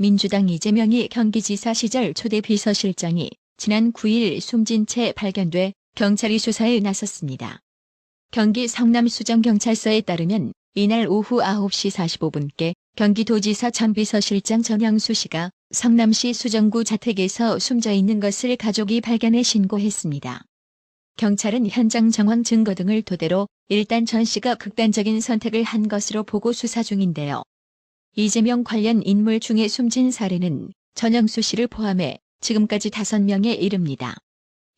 민주당 이재명이 경기지사 시절 초대 비서실장이 지난 9일 숨진 채 발견돼 경찰이 수사에 나섰습니다. 경기 성남수정경찰서에 따르면 이날 오후 9시 45분께 경기도지사 전 비서실장 전영수 씨가 성남시 수정구 자택에서 숨져 있는 것을 가족이 발견해 신고했습니다. 경찰은 현장 정황 증거 등을 토대로 일단 전 씨가 극단적인 선택을 한 것으로 보고 수사 중인데요. 이재명 관련 인물 중에 숨진 사례는 전영수 씨를 포함해 지금까지 5명에 이릅니다.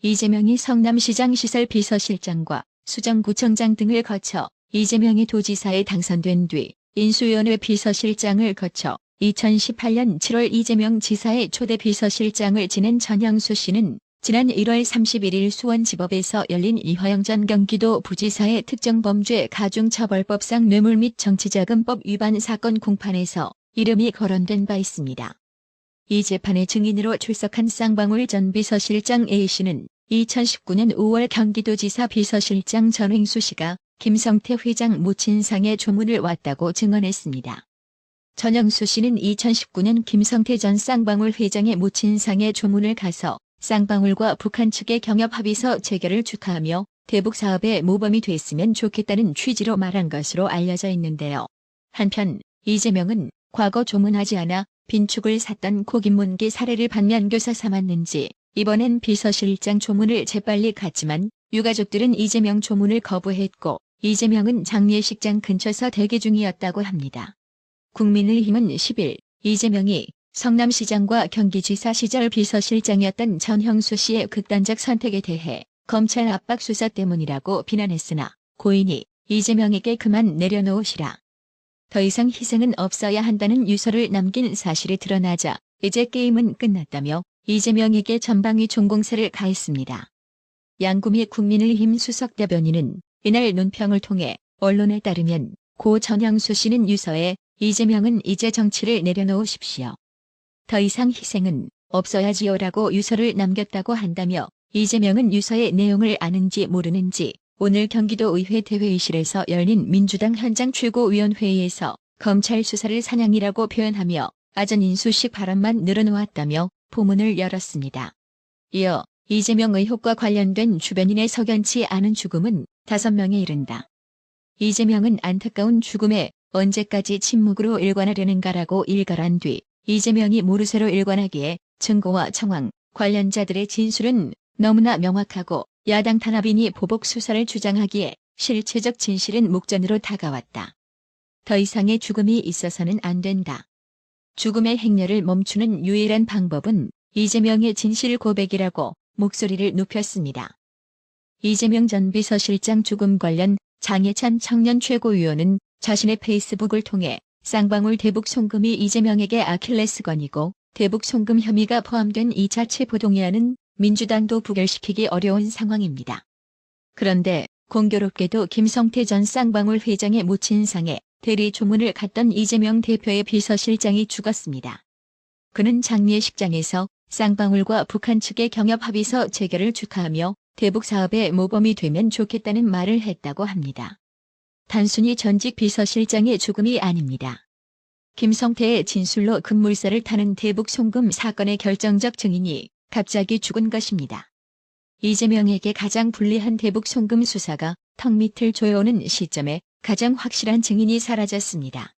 이재명이 성남시장 시설 비서실장과 수정구청장 등을 거쳐 이재명이 도지사에 당선된 뒤 인수위원회 비서실장을 거쳐 2018년 7월 이재명 지사의 초대 비서실장을 지낸 전영수 씨는 지난 1월 31일 수원지법에서 열린 이화영 전 경기도 부지사의 특정범죄 가중처벌법상 뇌물 및 정치자금법 위반 사건 공판에서 이름이 거론된 바 있습니다. 이 재판의 증인으로 출석한 쌍방울 전 비서실장 A씨는 2019년 5월 경기도지사 비서실장 전행수 씨가 김성태 회장 모친상에 조문을 왔다고 증언했습니다. 전영수 씨는 2019년 김성태 전 쌍방울 회장의 모친상에 조문을 가서 쌍방울과 북한 측의 경협합의서 체결을 축하하며 대북 사업에 모범이 됐으면 좋겠다는 취지로 말한 것으로 알려져 있는데요. 한편 이재명은 과거 조문하지 않아 빈축을 샀던 고김문기 사례를 반면교사 삼았는지 이번엔 비서실장 조문을 재빨리 갔지만 유가족들은 이재명 조문을 거부했고 이재명은 장례식장 근처서 대기 중이었다고 합니다. 국민의힘은 10일 이재명이 성남시장과 경기지사 시절 비서실장이었던 전형수 씨의 극단적 선택에 대해 검찰 압박 수사 때문이라고 비난했으나 고인이 이재명에게 그만 내려놓으시라. 더 이상 희생은 없어야 한다는 유서를 남긴 사실이 드러나자 이제 게임은 끝났다며 이재명에게 전방위 총공세를 가했습니다. 양구미 국민의힘 수석 대변인은 이날 논평을 통해 언론에 따르면 고 전형수 씨는 유서에 이재명은 이제 정치를 내려놓으십시오. 더 이상 희생은 없어야지요라고 유서를 남겼다고 한다며 이재명은 유서의 내용을 아는지 모르는지 오늘 경기도의회 대회의실에서 열린 민주당 현장 최고위원회의에서 검찰 수사를 사냥이라고 표현하며 아전 인수식 발언만 늘어놓았다며 포문을 열었습니다. 이어 이재명 의혹과 관련된 주변인의 석연치 않은 죽음은 5명에 이른다. 이재명은 안타까운 죽음에 언제까지 침묵으로 일관하려는가라고 일갈한 뒤 이재명이 모르쇠로 일관하기에 증거와 정황, 관련자들의 진술은 너무나 명확하고 야당 탄압인이 보복 수사를 주장하기에 실체적 진실은 목전으로 다가왔다. 더 이상의 죽음이 있어서는 안 된다. 죽음의 행렬을 멈추는 유일한 방법은 이재명의 진실 고백이라고 목소리를 높였습니다. 이재명 전 비서실장 죽음 관련 장해찬 청년 최고위원은 자신의 페이스북을 통해 쌍방울 대북 송금이 이재명에게 아킬레스건이고 대북 송금 혐의가 포함된 2차 체포동의안은 민주당도 부결시키기 어려운 상황입니다. 그런데 공교롭게도 김성태 전 쌍방울 회장의 모친상에 대리 조문을 갔던 이재명 대표의 비서실장이 죽었습니다. 그는 장례식장에서 쌍방울과 북한 측의 경협합의서 체결을 축하하며 대북 사업에 모범이 되면 좋겠다는 말을 했다고 합니다. 단순히 전직 비서실장의 죽음이 아닙니다. 김성태의 진술로 급물살을 타는 대북 송금 사건의 결정적 증인이 갑자기 죽은 것입니다. 이재명에게 가장 불리한 대북 송금 수사가 턱밑을 조여오는 시점에 가장 확실한 증인이 사라졌습니다.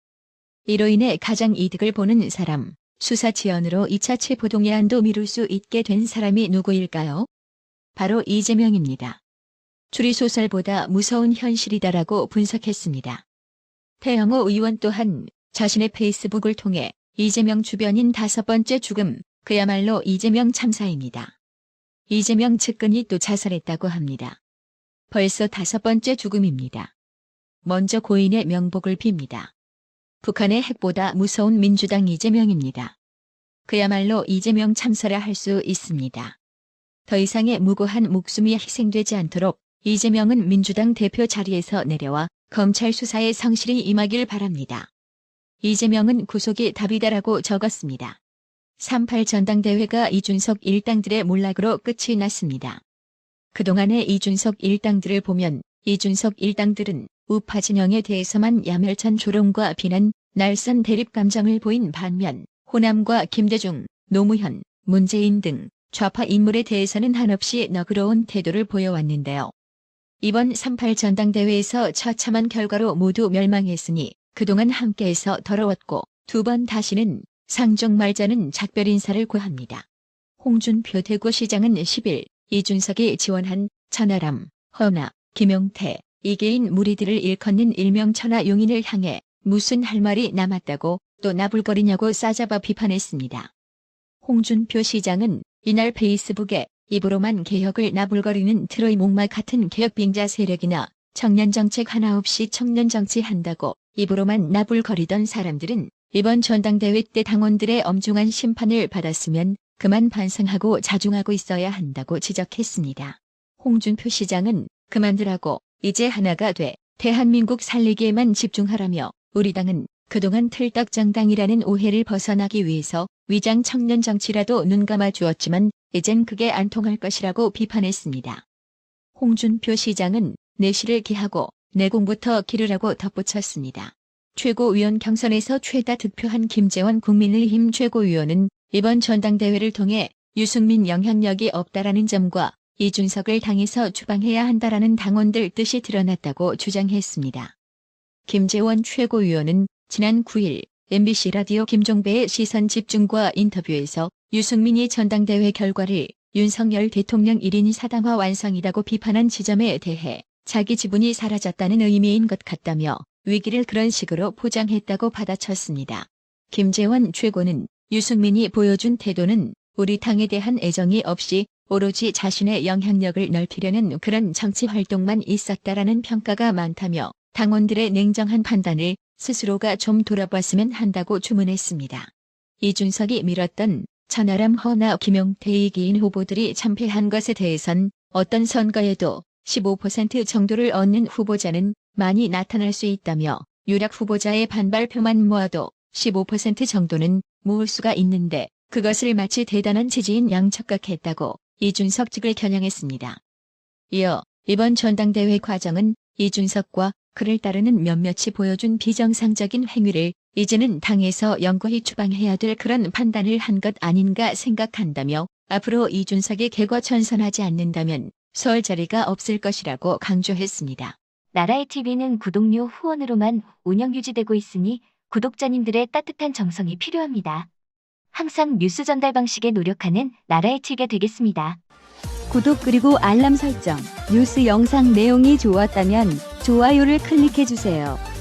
이로 인해 가장 이득을 보는 사람, 수사 지연으로 2차 체포동의안도 미룰 수 있게 된 사람이 누구일까요? 바로 이재명입니다. 추리소설보다 무서운 현실이다라고 분석했습니다. 태영호 의원 또한 자신의 페이스북을 통해 이재명 주변인 5번째 죽음, 그야말로 이재명 참사입니다. 이재명 측근이 또 자살했다고 합니다. 벌써 5번째 죽음입니다. 먼저 고인의 명복을 빕니다. 북한의 핵보다 무서운 민주당 이재명입니다. 그야말로 이재명 참사라 할 수 있습니다. 더 이상의 무고한 목숨이 희생되지 않도록 이재명은 민주당 대표 자리에서 내려와 검찰 수사에 성실히 임하길 바랍니다. 이재명은 구속이 답이다라고 적었습니다. 3.8 전당대회가 이준석 일당들의 몰락으로 끝이 났습니다. 그동안의 이준석 일당들을 보면 이준석 일당들은 우파 진영에 대해서만 야멸찬 조롱과 비난, 날선 대립 감정을 보인 반면 호남과 김대중, 노무현, 문재인 등 좌파 인물에 대해서는 한없이 너그러운 태도를 보여왔는데요. 이번 3.8 전당대회에서 처참한 결과로 모두 멸망했으니 그동안 함께해서 더러웠고 두 번 다시는 상종 말자는 작별 인사를 구합니다. 홍준표 대구시장은 10일 이준석이 지원한 천하람, 허나, 김용태, 이계인 무리들을 일컫는 일명 천하용인을 향해 무슨 할 말이 남았다고 또 나불거리냐고 싸잡아 비판했습니다. 홍준표 시장은 이날 페이스북에 입으로만 개혁을 나불거리는 트로이 목마 같은 개혁빙자 세력이나 청년 정책 하나 없이 청년 정치한다고 입으로만 나불거리던 사람들은 이번 전당대회 때 당원들의 엄중한 심판을 받았으면 그만 반성하고 자중하고 있어야 한다고 지적했습니다. 홍준표 시장은 그만두라고 이제 하나가 돼 대한민국 살리기에만 집중하라며 우리 당은 그동안 틀떡정당이라는 오해를 벗어나기 위해서 위장 청년 정치라도 눈감아 주었지만 이젠 그게 안 통할 것이라고 비판했습니다. 홍준표 시장은 내실을 기하고 내공부터 기르라고 덧붙였습니다. 최고위원 경선에서 최다 득표한 김재원 국민의힘 최고위원은 이번 전당대회를 통해 유승민 영향력이 없다라는 점과 이준석을 당에서 추방해야 한다라는 당원들 뜻이 드러났다고 주장했습니다. 김재원 최고위원은 지난 9일 MBC 라디오 김종배의 시선 집중과 인터뷰에서 유승민이 전당대회 결과를 윤석열 대통령 1인 사당화 완성이라고 비판한 지점에 대해 자기 지분이 사라졌다는 의미인 것 같다며 위기를 그런 식으로 포장했다고 받아쳤습니다. 김재원 최고는 유승민이 보여준 태도는 우리 당에 대한 애정이 없이 오로지 자신의 영향력을 넓히려는 그런 정치 활동만 있었다라는 평가가 많다며 당원들의 냉정한 판단을 스스로가 좀 돌아봤으면 한다고 주문했습니다. 이준석이 밀었던 천하람, 허나, 김용태, 이계인 후보들이 참패한 것에 대해선 어떤 선거에도 15% 정도를 얻는 후보자는 많이 나타날 수 있다며 유력 후보자의 반발표만 모아도 15% 정도는 모을 수가 있는데 그것을 마치 대단한 지지인 양 착각했다고 이준석 측을 겨냥했습니다. 이어 이번 전당대회 과정은 이준석과 그를 따르는 몇몇이 보여준 비정상적인 행위를 이제는 당에서 영구히 추방해야 될 그런 판단을 한 것 아닌가 생각한다며 앞으로 이준석이 개과천선하지 않는다면 설 자리가 없을 것이라고 강조했습니다. 나라의 TV는 구독료 후원으로만 운영 유지되고 있으니 구독자님들의 따뜻한 정성이 필요합니다. 항상 뉴스 전달 방식에 노력하는 나라의 TV가 되겠습니다. 구독 그리고 알람 설정, 뉴스 영상 내용이 좋았다면 좋아요를 클릭해주세요.